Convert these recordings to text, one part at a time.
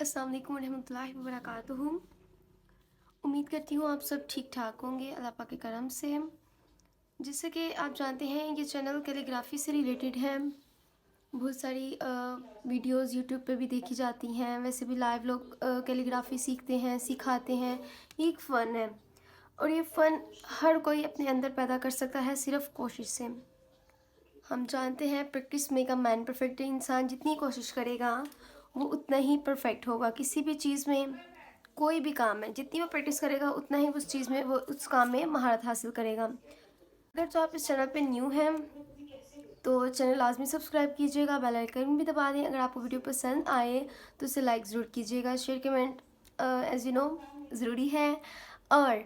अस्सलाम वालेकुम रहमतुल्लाहि व बरकातुहू। उम्मीद करती हूँ आप सब ठीक ठाक होंगे अल्लाह पाक के करम से। जैसे कि आप जानते हैं ये चैनल कैलीग्राफी से रिलेटेड है। बहुत सारी वीडियोस यूट्यूब पे भी देखी जाती हैं। वैसे भी लाइव लोग कैलीग्राफी सीखते हैं, सिखाते हैं। ये एक फ़न है और ये फ़न हर कोई अपने अंदर पैदा कर सकता है सिर्फ कोशिश से। हम जानते हैं practice make a man perfect. इंसान जितनी कोशिश करेगा वो उतना ही परफेक्ट होगा किसी भी चीज़ में। कोई भी काम है, जितनी वो प्रैक्टिस करेगा उतना ही उस चीज़ में, वो उस काम में महारत हासिल करेगा। अगर तो आप इस चैनल पे न्यू हैं तो चैनल लाजमी सब्सक्राइब कीजिएगा, बेल आइकन भी दबा दें। अगर आपको वीडियो पसंद आए तो उसे लाइक ज़रूर कीजिएगा, share comment as you know ज़रूरी है। और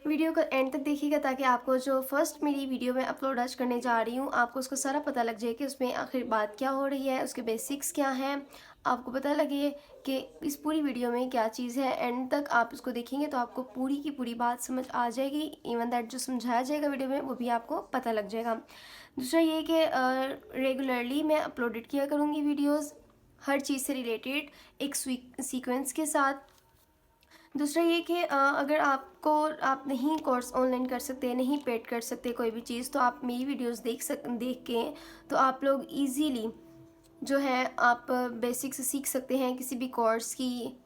वीडियो को एंड तक देखिएगा ताकि आपको जो फर्स्ट मेरी वीडियो में अपलोड आज करने जा रही हूँ आपको उसका सारा पता लग जाए कि उसमें आखिर बात क्या हो रही है, उसके बेसिक्स क्या हैं। आपको पता लगे कि इस पूरी वीडियो में क्या चीज़ है। एंड तक आप उसको देखेंगे तो आपको पूरी की पूरी बात समझ आ जाएगी। इवन दैट जो समझाया जाएगा वीडियो में वो भी आपको पता लग जाएगा। दूसरा ये कि रेगुलरली मैं अपलोडेड किया करूँगी वीडियोज़ हर चीज़ से रिलेटेड एक सीक्वेंस के साथ। दूसरा ये कि अगर आप नहीं कोर्स ऑनलाइन कर सकते, नहीं पेड कर सकते कोई भी चीज़, तो आप मेरी वीडियोस देख के तो आप लोग इजीली जो है आप बेसिक्स सीख सकते हैं किसी भी कोर्स की।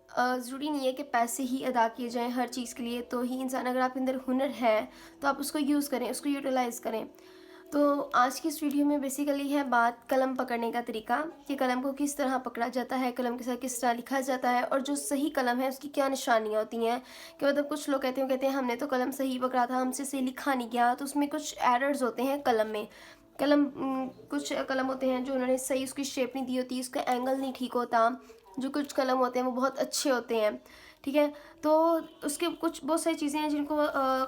ज़रूरी नहीं है कि पैसे ही अदा किए जाएं हर चीज़ के लिए तो ही इंसान, अगर आपके अंदर हुनर है तो आप उसको यूज़ करें, उसको यूटिलाइज़ करें। तो आज की इस वीडियो में बेसिकली है बात कलम पकड़ने का तरीका, कि कलम को किस तरह पकड़ा जाता है, कलम के साथ किस तरह लिखा जाता है, और जो सही कलम है उसकी क्या निशानियाँ होती हैं। कि मतलब कुछ लोग कहते हैं हमने तो कलम सही पकड़ा था, हमसे सही लिखा नहीं गया। तो उसमें कुछ एरर्स होते हैं कलम में। कुछ कलम होते हैं जो उन्होंने सही उसकी शेप नहीं दी होती, उसका एंगल नहीं ठीक होता। जो कुछ कलम होते हैं वो बहुत अच्छे होते हैं, ठीक है। तो उसके कुछ बहुत सारी चीज़ें हैं जिनको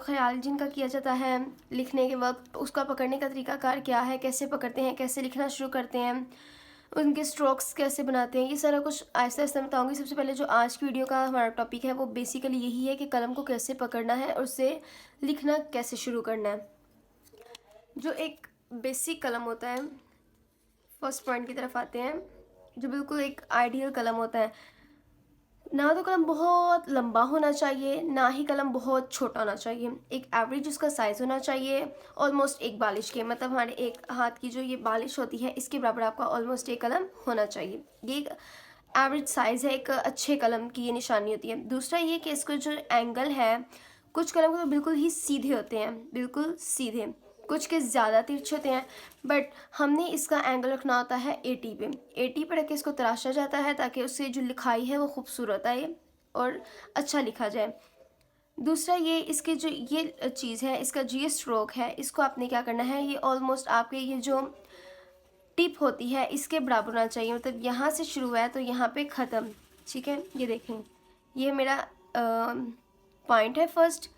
ख्याल जिनका किया जाता है लिखने के वक्त। उसका पकड़ने का तरीकाकार क्या है, कैसे पकड़ते हैं, कैसे लिखना शुरू करते हैं, उनके स्ट्रोक्स कैसे बनाते हैं, ये सारा कुछ आहिस्ता आहिस्ता बताऊँगी। सबसे पहले जो आज की वीडियो का हमारा टॉपिक है वो बेसिकली यही है कि कलम को कैसे पकड़ना है और उससे लिखना कैसे शुरू करना है। जो एक बेसिक कलम होता है, फर्स्ट पॉइंट की तरफ आते हैं, जो बिल्कुल एक आइडियल कलम होता है। ना तो कलम बहुत लंबा होना चाहिए, ना ही कलम बहुत छोटा होना चाहिए। एक एवरेज उसका साइज़ होना चाहिए, ऑलमोस्ट एक बालिश के, मतलब हमारे एक हाथ की जो ये बालिश होती है इसके बराबर आपका ऑलमोस्ट एक कलम होना चाहिए। ये एक एवरेज साइज़ है, एक अच्छे कलम की ये निशानी होती है। दूसरा ये कि इसका जो एंगल है, कुछ कलम तो बिल्कुल ही सीधे होते हैं, बिल्कुल सीधे, कुछ के ज़्यादा तिरछे होते हैं। बट हमने इसका एंगल रखना होता है 80 पे। 80 पे रख के इसको तराशा जाता है ताकि उससे जो लिखाई है वो खूबसूरत आए और अच्छा लिखा जाए। दूसरा ये इसके जो ये चीज़ है, इसका जो ये स्ट्रोक है, इसको आपने क्या करना है, ये ऑलमोस्ट आपके ये जो टिप होती है इसके बराबर होना चाहिए। मतलब यहाँ से शुरू हुआ है तो यहाँ पे ख़त्म, ठीक है। ये देखें, ये मेरा पॉइंट है फर्स्ट,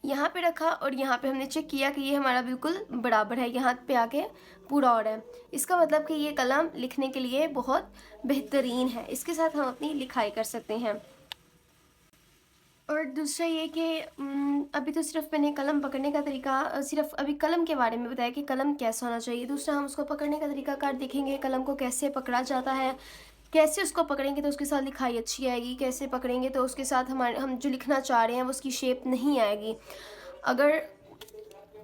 यहाँ पे रखा और यहाँ पे हमने चेक किया कि ये हमारा बिल्कुल बराबर है, यहाँ पे आके पूरा हो रहा है। इसका मतलब कि ये कलम लिखने के लिए बहुत बेहतरीन है, इसके साथ हम अपनी लिखाई कर सकते हैं। और दूसरा ये कि अभी तो सिर्फ मैंने कलम पकड़ने का तरीका सिर्फ अभी कलम के बारे में बताया कि कलम कैसा होना चाहिए। दूसरा हम उसको पकड़ने का तरीका कार देखेंगे, कलम को कैसे पकड़ा जाता है, कैसे उसको पकड़ेंगे तो उसके साथ लिखाई अच्छी आएगी, कैसे पकड़ेंगे तो उसके साथ हम जो लिखना चाह रहे हैं वो उसकी शेप नहीं आएगी। अगर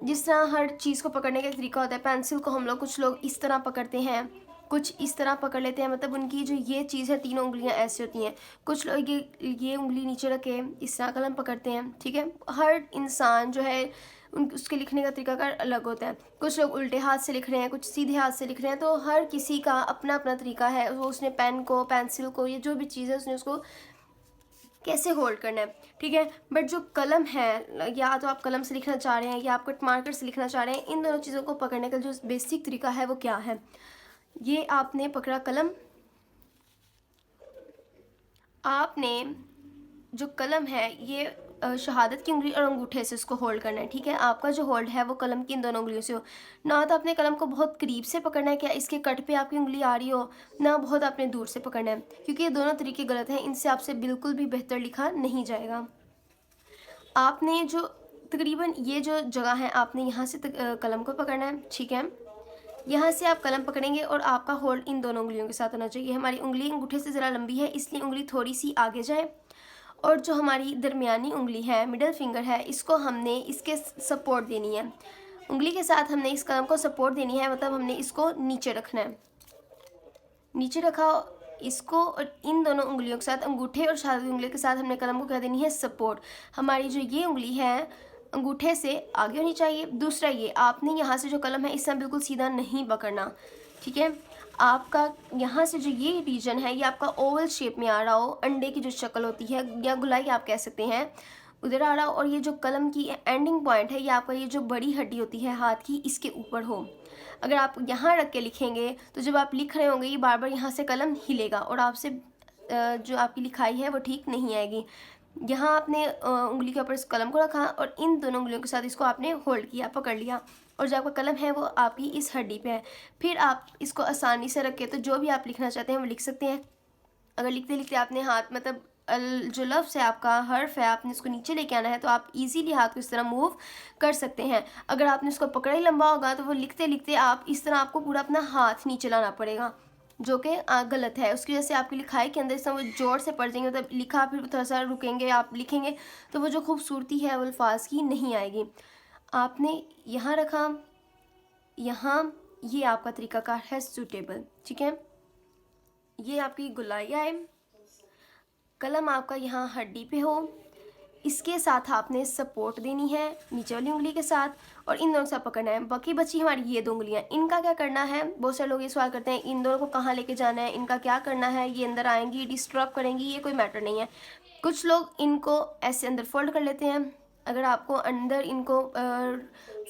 जिस तरह हर चीज़ को पकड़ने का एक तरीका होता है, पेंसिल को हम लोग कुछ लोग इस तरह पकड़ते हैं, कुछ इस तरह पकड़ लेते हैं, मतलब उनकी जो ये चीज़ है तीनों उंगलियां ऐसे होती हैं। कुछ लोग ये उंगली नीचे रख के इस तरह कलम पकड़ते हैं, ठीक है। हर इंसान जो है उसके लिखने का तरीकाकार अलग होता है। कुछ लोग उल्टे हाथ से लिख रहे हैं, कुछ सीधे हाथ से लिख रहे हैं, तो हर किसी का अपना अपना तरीका है। वो उसने पेन को, पेंसिल को, ये जो भी चीज़ है उसने उसको कैसे होल्ड करना है, ठीक है। बट जो कलम है, या तो आप कलम से लिखना चाह रहे हैं या आप कट मार्कर से लिखना चाह रहे हैं, इन दोनों चीज़ों को पकड़ने का जो बेसिक तरीका है वो क्या है। ये आपने पकड़ा कलम, आपने जो कलम है ये शहादत की उंगली और अंगूठे से उसको होल्ड करना है, ठीक है। आपका जो होल्ड है वो कलम की इन दोनों उंगलियों से हो। ना तो आपने कलम को बहुत करीब से पकड़ना है क्या इसके कट पे आपकी उंगली आ रही हो, ना बहुत आपने दूर से पकड़ना है, क्योंकि ये दोनों तरीके गलत हैं। इनसे आपसे बिल्कुल भी बेहतर लिखा नहीं जाएगा। आपने जो तकरीबन ये जो जगह है आपने यहाँ से कलम को पकड़ना है, ठीक है। यहाँ से आप कलम पकड़ेंगे और आपका होल्ड इन दोनों उंगलियों के साथ होना चाहिए। हमारी उंगली अंगूठे से ज़रा लंबी है, इसलिए उंगली थोड़ी सी आगे जाए, और जो हमारी दरमियानी उंगली है, मिडल फिंगर है, इसको हमने इसके सपोर्ट देनी है। उंगली के साथ हमने इस कलम को सपोर्ट देनी है, मतलब हमने इसको नीचे रखना है। नीचे रखा इसको, और इन दोनों उंगलियों के साथ, अंगूठे और शादी उंगली के साथ हमने कलम को क्या देनी है, सपोर्ट। हमारी जो ये उंगली है अंगूठे से आगे होनी चाहिए। दूसरा, ये आपने यहाँ से जो कलम है इस समय बिल्कुल सीधा नहीं पकड़ना, ठीक है। आपका यहाँ से जो ये रीजन है ये आपका ओवल शेप में आ रहा हो, अंडे की जो शक्ल होती है या गुलाई आप कह सकते हैं, उधर आ रहा हो, और ये जो कलम की एंडिंग पॉइंट है ये आपका ये जो बड़ी हड्डी होती है हाथ की, इसके ऊपर हो। अगर आप यहाँ रख के लिखेंगे तो जब आप लिख रहे होंगे ये बार बार यहाँ से कलम हिलेगा और आपसे जो आपकी लिखाई है वो ठीक नहीं आएगी। यहाँ आपने उंगली के ऊपर इस कलम को रखा और इन दोनों उंगलियों के साथ इसको आपने होल्ड किया, पकड़ लिया, और जो आपका कलम है वो आपकी इस हड्डी पे है। फिर आप इसको आसानी से रख के तो जो भी आप लिखना चाहते हैं वो लिख सकते हैं। अगर लिखते लिखते आपने हाथ, मतलब जो लफ्ज़ है आपका हर्फ है, आपने इसको नीचे लेके आना है तो आप इजीली हाथ को इस तरह मूव कर सकते हैं। अगर आपने इसको पकड़ा ही लंबा होगा तो वो लिखते लिखते आप इस तरह आपको पूरा अपना हाथ नीचे लाना पड़ेगा, जो कि गलत है। उसकी वजह से आपकी लिखाई के अंदर इस तरह वो जोर से पड़ जाएंगे, मतलब लिखा फिर थोड़ा सा रुकेंगे, आप लिखेंगे तो वो जो खूबसूरती है वो अल्फाज की नहीं आएगी। आपने यहाँ रखा, यहाँ ये आपका तरीकाकार है सूटेबल, ठीक है। ये आपकी गुलाई आए, कलम आपका यहाँ हड्डी पे हो, इसके साथ आपने सपोर्ट देनी है नीचे वाली उंगली के साथ, और इन दोनों से पकड़ना है। बाकी बची हमारी ये दो उंगलियां, इनका क्या करना है। बहुत सारे लोग ये सवाल करते हैं इन दोनों को कहाँ लेके जाना है, इनका क्या करना है, ये अंदर आएंगी डिस्टर्ब करेंगी, ये कोई मैटर नहीं है। कुछ लोग इनको ऐसे अंदर फोल्ड कर लेते हैं। अगर आपको अंदर इनको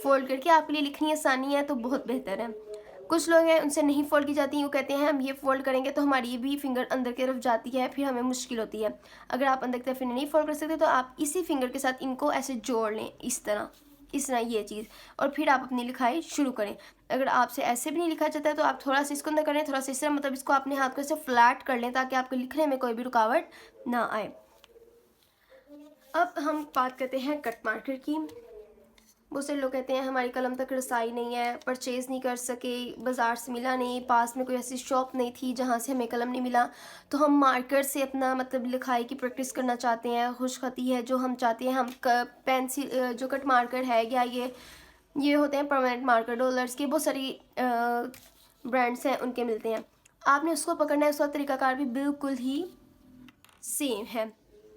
फोल्ड करके आपके लिए लिखनी आसानी है तो बहुत बेहतर है। कुछ लोग हैं उनसे नहीं फोल्ड की जाती, वो कहते हैं हम ये फोल्ड करेंगे तो हमारी ये भी फिंगर अंदर की तरफ जाती है, फिर हमें मुश्किल होती है। अगर आप अंदर की तरफ नहीं फोल्ड कर सकते तो आप इसी फिंगर के साथ इनको ऐसे जोड़ लें, इस तरह ये चीज़, और फिर आप अपनी लिखाई शुरू करें। अगर आपसे ऐसे भी नहीं लिखा जाता है तो आप थोड़ा सा इसको अंदर करें, थोड़ा सा इस तरह, मतलब इसको अपने हाथ को ऐसे फ्लैट कर लें ताकि आपके लिखने में कोई भी रुकावट ना आए। अब हम बात करते हैं कट मार्कर की। बहुत से लोग कहते हैं हमारी कलम तक रसाई नहीं है, परचेज़ नहीं कर सके, बाज़ार से मिला नहीं, पास में कोई ऐसी शॉप नहीं थी जहाँ से हमें कलम नहीं मिला, तो हम मार्कर से अपना मतलब लिखाई की प्रैक्टिस करना चाहते हैं। खुशखती है जो हम चाहते हैं, हम पेंसिल जो कट मार्कर है या ये होते हैं परमानेंट मार्कर, डॉलर्स के बहुत सारी ब्रांड्स हैं उनके मिलते हैं। आपने उसको पकड़ना है, उसका तरीकाकार भी बिल्कुल ही सेम है।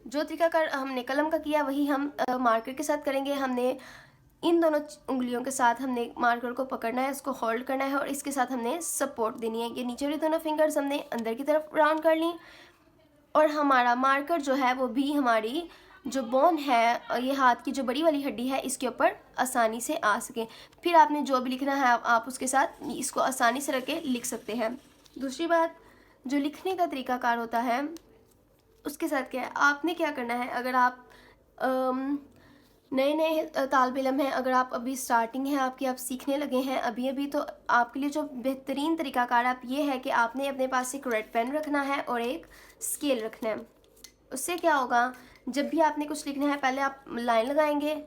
जो तरीकाकार हमने कलम का किया वही हम मार्कर के साथ करेंगे। हमने इन दोनों उंगलियों के साथ हमने मार्कर को पकड़ना है, उसको होल्ड करना है और इसके साथ हमने सपोर्ट देनी है। ये नीचे वाली दोनों फिंगर्स हमने अंदर की तरफ राउंड कर ली, और हमारा मार्कर जो है वो भी हमारी जो बोन है, ये हाथ की जो बड़ी वाली हड्डी है, इसके ऊपर आसानी से आ सके। फिर आपने जो भी लिखना है आप उसके साथ इसको आसानी से रख के लिख सकते हैं। दूसरी बात, जो लिखने का तरीकाकार होता है उसके साथ क्या है, आपने क्या करना है। अगर आप नए नए तालिब इल्म हैं, अगर आप अभी स्टार्टिंग है आपकी, आप सीखने लगे हैं अभी अभी, तो आपके लिए जो बेहतरीन तरीकाकार आप ये है कि आपने अपने पास एक रेड पेन रखना है और एक स्केल रखना है। उससे क्या होगा, जब भी आपने कुछ लिखना है पहले आप लाइन लगाएंगे,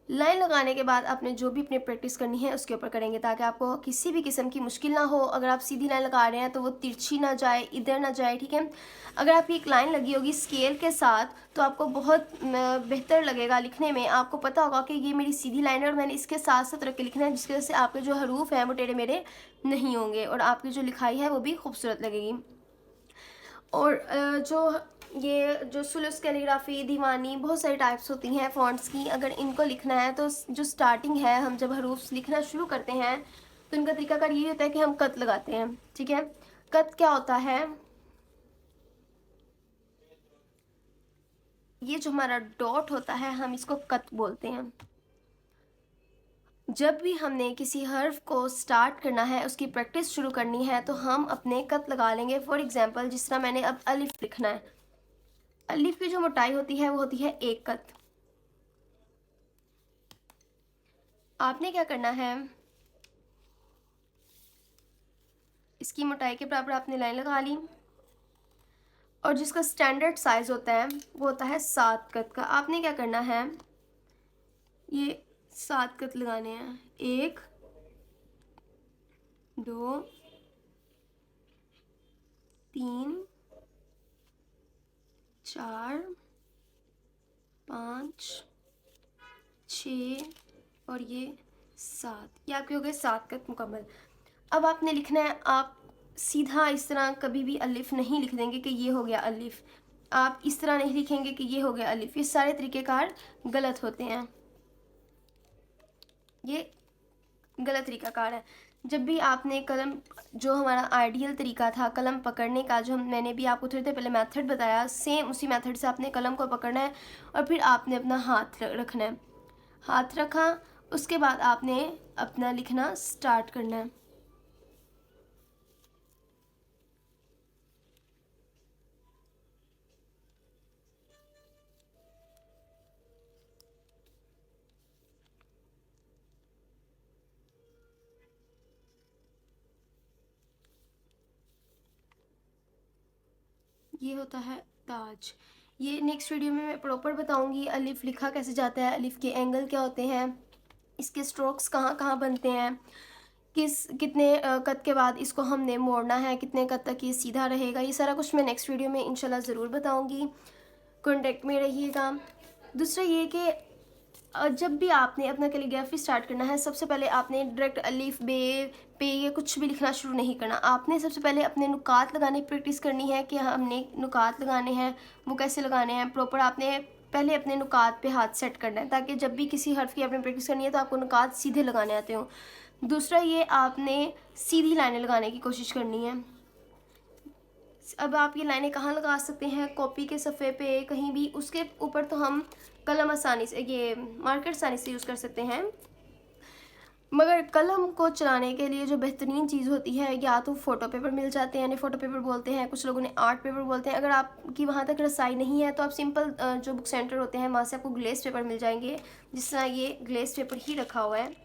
लाइन लगाने के बाद आपने जो भी अपनी प्रैक्टिस करनी है उसके ऊपर करेंगे ताकि आपको किसी भी किस्म की मुश्किल ना हो। अगर आप सीधी लाइन लगा रहे हैं तो वो तिरछी ना जाए, इधर ना जाए, ठीक है। अगर आपकी एक लाइन लगी होगी स्केल के साथ तो आपको बहुत बेहतर लगेगा लिखने में। आपको पता होगा कि ये मेरी सीधी लाइन है और मैंने इसके साथ साथ रख के लिखना है, जिसकी वजह से आपके जो हरूफ हैं वो टेढ़े मेढ़े नहीं होंगे और आपकी जो लिखाई है वो भी खूबसूरत लगेगी। और ये जो सुलूस कैलीग्राफी, दीवानी, बहुत सारी टाइप्स होती हैं फ़ॉन्ट्स की। अगर इनको लिखना है तो जो स्टार्टिंग है, हम जब हरूफ लिखना शुरू करते हैं तो इनका तरीकाकार यही होता है कि हम कत लगाते हैं, ठीक है। कत क्या होता है, ये जो हमारा डॉट होता है हम इसको कत बोलते हैं। जब भी हमने किसी हर्फ को स्टार्ट करना है, उसकी प्रैक्टिस शुरू करनी है, तो हम अपने कत लगा लेंगे। फॉर एग्जांपल जिस तरह मैंने अब अलिफ लिखना है, अलिफ की जो मोटाई होती है वो होती है 1 कत। आपने क्या करना है, इसकी मोटाई के बराबर आपने लाइन लगा ली, और जिसका स्टैंडर्ड साइज होता है वो होता है 7 कत का। आपने क्या करना है, ये 7 कत लगाने हैं, 1 2 3 4 5 6 और ये 7। ये आपके हो गए 7 कत मुकम्मल। अब आपने लिखना है, आप सीधा इस तरह कभी भी अलिफ नहीं लिख देंगे कि ये हो गया अलिफ। आप इस तरह नहीं लिखेंगे कि ये हो गया अलिफ। ये सारे तरीक़ेकार गलत होते हैं, ये गलत तरीक़ाकार है। जब भी आपने कलम, जो हमारा आइडियल तरीका था कलम पकड़ने का, जो मैंने भी आपको थोड़ी देर पहले मेथड बताया, सेम उसी मेथड से आपने कलम को पकड़ना है और फिर आपने अपना हाथ रखना है। हाथ रखा, उसके बाद आपने अपना लिखना स्टार्ट करना है। ये होता है ताज। ये नेक्स्ट वीडियो में मैं प्रॉपर बताऊंगी अलिफ लिखा कैसे जाता है, अलिफ के एंगल क्या होते हैं, इसके स्ट्रोक्स कहाँ कहाँ बनते हैं, कितने कद के बाद इसको हमने मोड़ना है, कितने कद तक ये सीधा रहेगा, ये सारा कुछ मैं नेक्स्ट वीडियो में इंशाल्लाह ज़रूर बताऊंगी। कॉन्टेक्ट में रहिएगा। दूसरा ये कि जब भी आपने अपना कैलीग्राफी स्टार्ट करना है, सबसे पहले आपने डायरेक्ट अलिफ बे पे ये कुछ भी लिखना शुरू नहीं करना। आपने सबसे पहले अपने नुकात लगाने की प्रैक्टिस करनी है कि हमने नुकात लगाने हैं, वो कैसे लगाने हैं प्रॉपर। आपने पहले अपने नुकात पे हाथ सेट करना है ताकि जब भी किसी हर्फ की आपने प्रैक्टिस करनी है तो आपको नुकात सीधे लगाने आते हो। दूसरा ये, आपने सीधी लाइनें लगाने की कोशिश करनी है। अब आप ये लाइनें कहाँ लगा सकते हैं, कॉपी के सफ़े पे कहीं भी, उसके ऊपर तो हम कलम आसानी से, ये मार्कर आसानी से यूज़ कर सकते हैं। मगर कलम को चलाने के लिए जो बेहतरीन चीज़ होती है, या तो फ़ोटो पेपर मिल जाते हैं, यानी फ़ोटो पेपर बोलते हैं, कुछ लोगों ने आर्ट पेपर बोलते हैं। अगर आपकी वहाँ तक रसाई नहीं है तो आप सिंपल जो बुक सेंटर होते हैं वहाँ से आपको ग्लेस पेपर मिल जाएंगे। जिस तरह ये ग्लेस पेपर ही रखा हुआ है।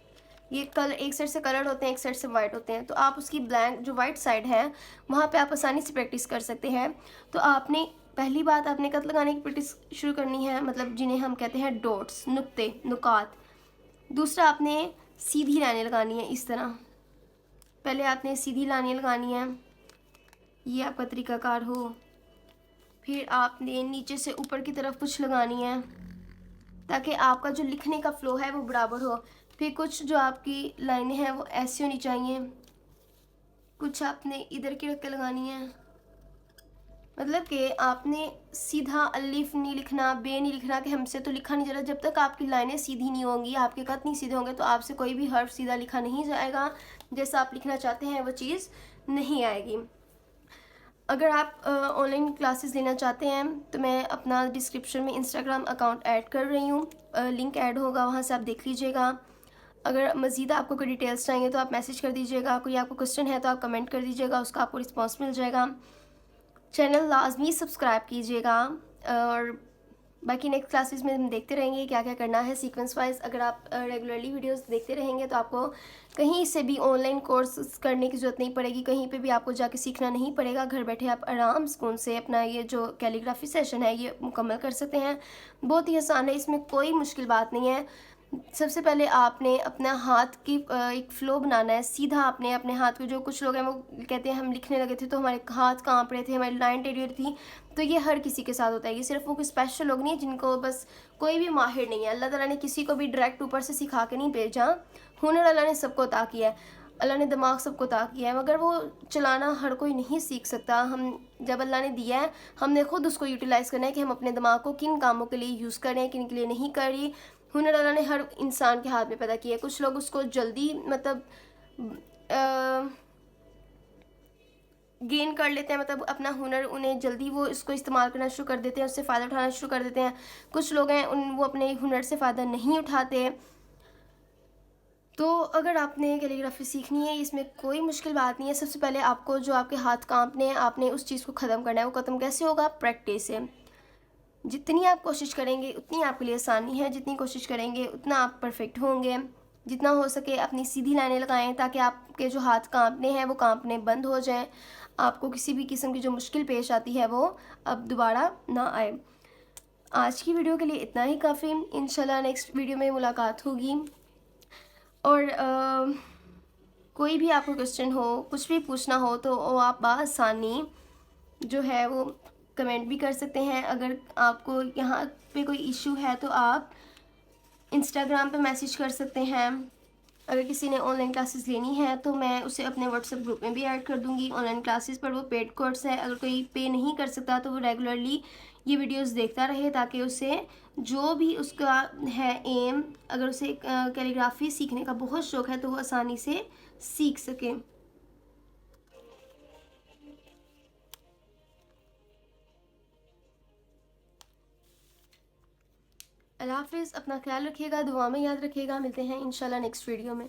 ये कलर एक साइड से कलर्ड होते हैं, एक साइड से वाइट होते हैं, तो आप उसकी ब्लैंक जो वाइट साइड है वहाँ पे आप आसानी से प्रैक्टिस कर सकते हैं। तो आपने पहली बात, आपने कत लगाने की प्रैक्टिस शुरू करनी है, मतलब जिन्हें हम कहते हैं डॉट्स, नुक्ते, नुकात। दूसरा, आपने सीधी लाइनें लगानी है इस तरह। पहले आपने सीधी लाइनें लगानी है, ये आपका तरीकाकार हो। फिर आपने नीचे से ऊपर की तरफ कुछ लगानी है ताकि आपका जो लिखने का फ्लो है वो बराबर हो। फिर कुछ जो आपकी लाइनें हैं वो ऐसी होनी चाहिए, कुछ आपने इधर की रख के लगानी है। मतलब कि आपने सीधा अलिफ नहीं लिखना, बे नहीं लिखना कि हमसे तो लिखा नहीं जा रहा। जब तक आपकी लाइनें सीधी नहीं होंगी, आपके कत नहीं सीधे होंगे, तो आपसे कोई भी हर्फ सीधा लिखा नहीं जाएगा। जैसा आप लिखना चाहते हैं वो चीज़ नहीं आएगी। अगर आप ऑनलाइन क्लासेस लेना चाहते हैं तो मैं अपना डिस्क्रिप्शन में इंस्टाग्राम अकाउंट ऐड कर रही हूँ, लिंक ऐड होगा, वहाँ से आप देख लीजिएगा। अगर मज़ीद आपको कोई डिटेल्स चाहिए तो आप मैसेज कर दीजिएगा, कोई आपको क्वेश्चन है तो आप कमेंट कर दीजिएगा, उसका आपको रिस्पांस मिल जाएगा। चैनल लाजमी सब्सक्राइब कीजिएगा और बाकी नेक्स्ट क्लासेस में हम देखते रहेंगे क्या क्या करना है सीक्वेंस वाइज। अगर आप रेगुलरली वीडियोस देखते रहेंगे तो आपको कहीं से भी ऑनलाइन कोर्स करने की ज़रूरत नहीं पड़ेगी, कहीं पे भी आपको जाके सीखना नहीं पड़ेगा। घर बैठे आप आराम सुकून से अपना ये जो कैलीग्राफी सेशन है ये मुकम्मल कर सकते हैं। बहुत ही आसान है, इसमें कोई मुश्किल बात नहीं है। सबसे पहले आपने अपना हाथ की एक फ़्लो बनाना है सीधा। आपने अपने हाथ को, जो कुछ लोग हैं वो कहते हैं हम लिखने लगे थे तो हमारे हाथ कांप रहे थे, हमारी लाइन टेढ़ी थी, तो ये हर किसी के साथ होता है। ये सिर्फ वो कोई स्पेशल लोग नहीं है जिनको बस कोई भी माहिर नहीं है। अल्लाह ताला ने किसी को भी डायरेक्ट ऊपर से सिखा के नहीं भेजा। हुनर अल्लाह ने सबको अता किया है, अल्लाह ने दिमाग सबको अता किया है, मगर वो चलाना हर कोई नहीं सीख सकता। हम जब अल्लाह ने दिया है हमने ख़ुद उसको यूटिलाइज़ करना है कि हम अपने दिमाग को किन कामों के लिए यूज़ करें, किन के लिए नहीं करी। हुनर अल्लाह ने हर इंसान के हाथ में पैदा किया है। कुछ लोग उसको जल्दी मतलब गेन कर लेते हैं, मतलब अपना हुनर उन्हें जल्दी वो इसको इस्तेमाल करना शुरू कर देते हैं, उससे फ़ायदा उठाना शुरू कर देते हैं। कुछ लोग हैं वो अपने हुनर से फ़ायदा नहीं उठाते। तो अगर आपने कैलीग्राफी सीखनी है, इसमें कोई मुश्किल बात नहीं है। सबसे पहले आपको जो आपके हाथ कांपने हैं, आपने उस चीज़ को ख़त्म करना है। वो ख़त्म कैसे होगा? प्रैक्टिस से। जितनी आप कोशिश करेंगे उतनी आपके लिए आसानी है, जितनी कोशिश करेंगे उतना आप परफेक्ट होंगे। जितना हो सके अपनी सीधी लाइनें लगाएं ताकि आपके जो हाथ कांपने हैं वो कांपने बंद हो जाएं। आपको किसी भी किस्म की जो मुश्किल पेश आती है वो अब दोबारा ना आए। आज की वीडियो के लिए इतना ही काफ़ी। इंशाल्लाह नेक्स्ट वीडियो में मुलाकात होगी। और कोई भी आपको क्वेश्चन हो, कुछ भी पूछना हो तो वो आप बआसानी जो है वो कमेंट भी कर सकते हैं। अगर आपको यहाँ पे कोई इशू है तो आप इंस्टाग्राम पे मैसेज कर सकते हैं। अगर किसी ने ऑनलाइन क्लासेस लेनी है तो मैं उसे अपने व्हाट्सएप ग्रुप में भी ऐड कर दूंगी। ऑनलाइन क्लासेस पर वो पेड कोर्स है, अगर कोई पे नहीं कर सकता तो वो रेगुलरली ये वीडियोस देखता रहे, ताकि उसे जो भी उसका है एम, अगर उसे कैलीग्राफी सीखने का बहुत शौक़ है तो वो आसानी से सीख सके। अल्लाह हाफ़िज़, अपना ख्याल रखिएगा, दुआ में याद रखिएगा। मिलते हैं इंशाल्लाह नेक्स्ट वीडियो में।